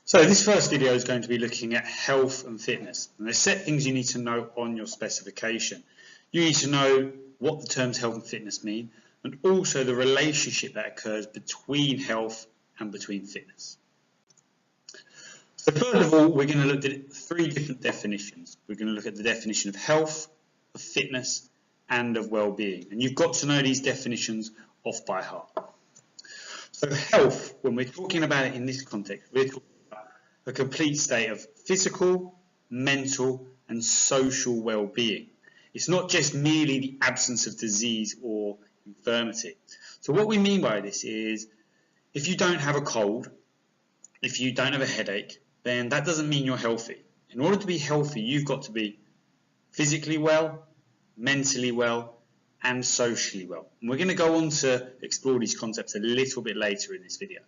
So this first video is going to be looking at health and fitness, and there's set things you need to know on your specification. You need to know what the terms health and fitness mean, and also the relationship that occurs between health and between fitness. So first of all, we're going to look at three different definitions. We're going to look at the definition of health, of fitness, and of well-being. And you've got to know these definitions off by heart. So health, when we're talking about it in this context, we're talking about a complete state of physical, mental, and social well-being. It's not just merely the absence of disease or infirmity. So what we mean by this is, if you don't have a cold, if you don't have a headache, then that doesn't mean you're healthy. In order to be healthy, you've got to be physically well, mentally well, and socially well. And we're going to go on to explore these concepts a little bit later in this video.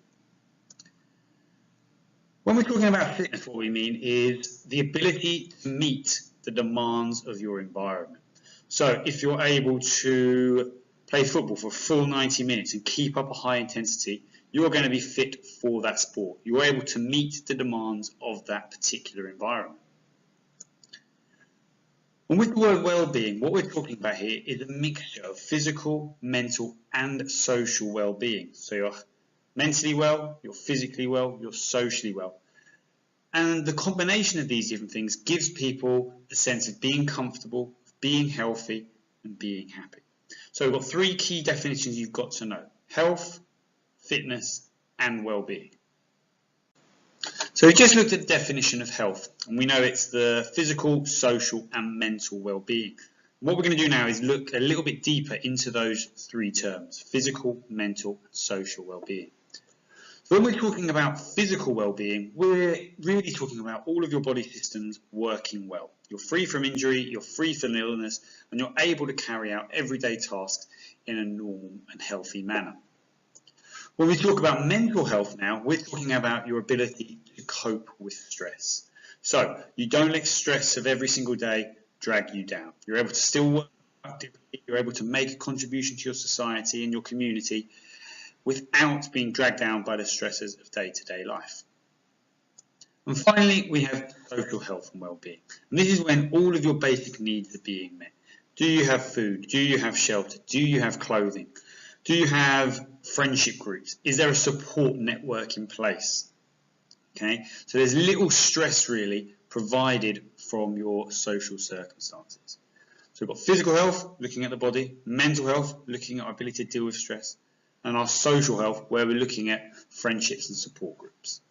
When we're talking about fitness, what we mean is the ability to meet the demands of your environment. So if you're able to play football for a full 90 minutes and keep up a high intensity, you're going to be fit for that sport. You're able to meet the demands of that particular environment. And with the word well-being, what we're talking about here is a mixture of physical, mental, and social well-being. So you're mentally well, you're physically well, you're socially well. And the combination of these different things gives people a sense of being comfortable, being healthy, and being happy. So we've got three key definitions you've got to know: health, fitness, and well-being. So we just looked at the definition of health, and we know it's the physical, social, and mental well-being. What we're going to do now is look a little bit deeper into those three terms: physical, mental, and social well-being. So when we're talking about physical well-being, we're really talking about all of your body systems working well. You're free from injury, you're free from illness, and you're able to carry out everyday tasks in a normal and healthy manner. When we talk about mental health now, we're talking about your ability to cope with stress. So you don't let stress of every single day drag you down. You're able to still work actively, you're able to make a contribution to your society and your community without being dragged down by the stresses of day-to-day life. And finally, we have social health and well-being. And this is when all of your basic needs are being met. Do you have food? Do you have shelter? Do you have clothing? Do you have friendship groups? Is there a support network in place? Okay, so there's little stress really provided from your social circumstances. So we've got physical health, looking at the body; mental health, looking at our ability to deal with stress; and our social health, where we're looking at friendships and support groups.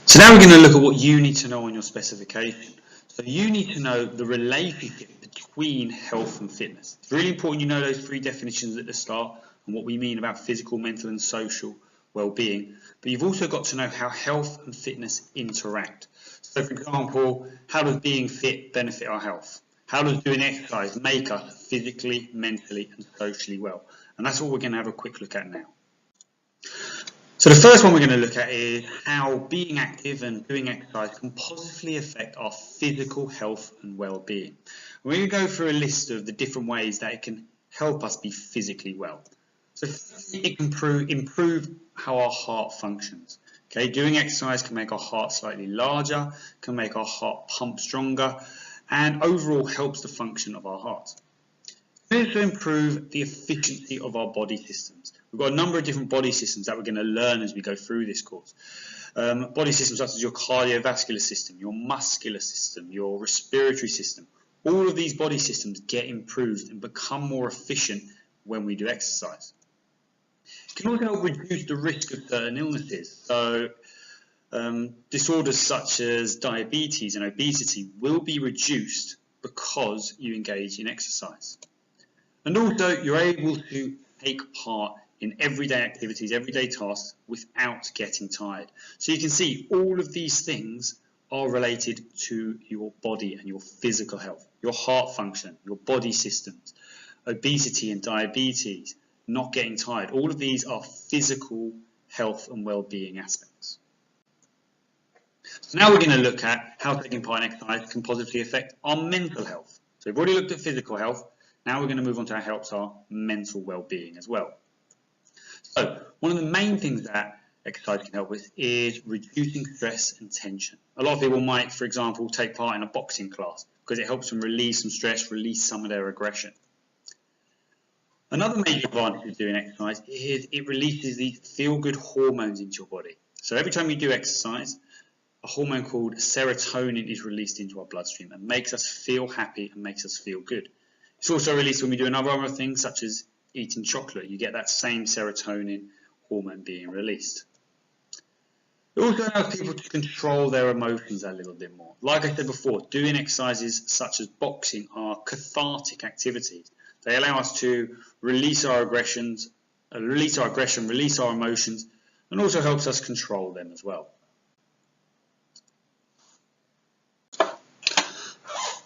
So now we're going to look at what you need to know on your specification. So you need to know the relationship between health and fitness. It's really important you know those three definitions at the start and what we mean about physical, mental, and social well-being. But you've also got to know how health and fitness interact. So for example, how does being fit benefit our health? How does doing exercise make us physically, mentally, and socially well? And that's what we're going to have a quick look at now. So the first one we're going to look at is how being active and doing exercise can positively affect our physical health and well-being. We're going to go through a list of the different ways that it can help us be physically well. So firstly, it can improve how our heart functions. Okay, doing exercise can make our heart slightly larger, can make our heart pump stronger, and overall helps the function of our heart. It can also improve the efficiency of our body systems. We've got a number of different body systems that we're going to learn as we go through this course. Body systems such as your cardiovascular system, your muscular system, your respiratory system. All of these body systems get improved and become more efficient when we do exercise. It can also help reduce the risk of certain illnesses. So disorders such as diabetes and obesity will be reduced because you engage in exercise. And also you're able to take part in everyday activities, everyday tasks without getting tired. So you can see all of these things are related to your body and your physical health, your heart function, your body systems, obesity and diabetes, not getting tired. All of these are physical health and well-being aspects. So now we're going to look at how taking part in exercise can positively affect our mental health. So we've already looked at physical health. Now we're going to move on to how it helps our mental well-being as well. So one of the main things that exercise can help with is reducing stress and tension. A lot of people might, for example, take part in a boxing class because it helps them release some stress, release some of their aggression. Another major advantage of doing exercise is it releases these feel-good hormones into your body. So every time you do exercise, a hormone called serotonin is released into our bloodstream and makes us feel happy and makes us feel good. It's also released when we do other things such as eating chocolate. You get that same serotonin hormone being released. It also allows people to control their emotions a little bit more. Like I said before, doing exercises such as boxing are cathartic activities. They allow us to release our aggression, release our emotions, and also helps us control them as well.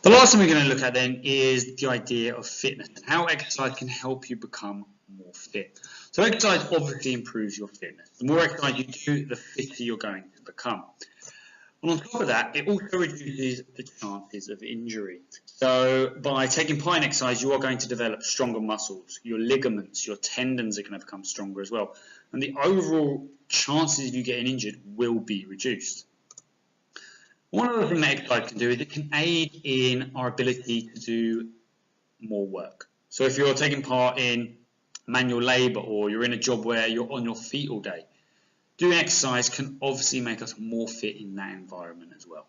The last thing we're going to look at then is the idea of fitness and how exercise can help you become more fit. So exercise obviously improves your fitness. The more exercise you do, the fitter you're going to become. And on top of that, it also reduces the chances of injury. So by taking part in exercise, you are going to develop stronger muscles. Your ligaments, your tendons are going to become stronger as well. And the overall chances of you getting injured will be reduced. One other thing that exercise can do is it can aid in our ability to do more work. So if you're taking part in manual labour or you're in a job where you're on your feet all day, doing exercise can obviously make us more fit in that environment as well.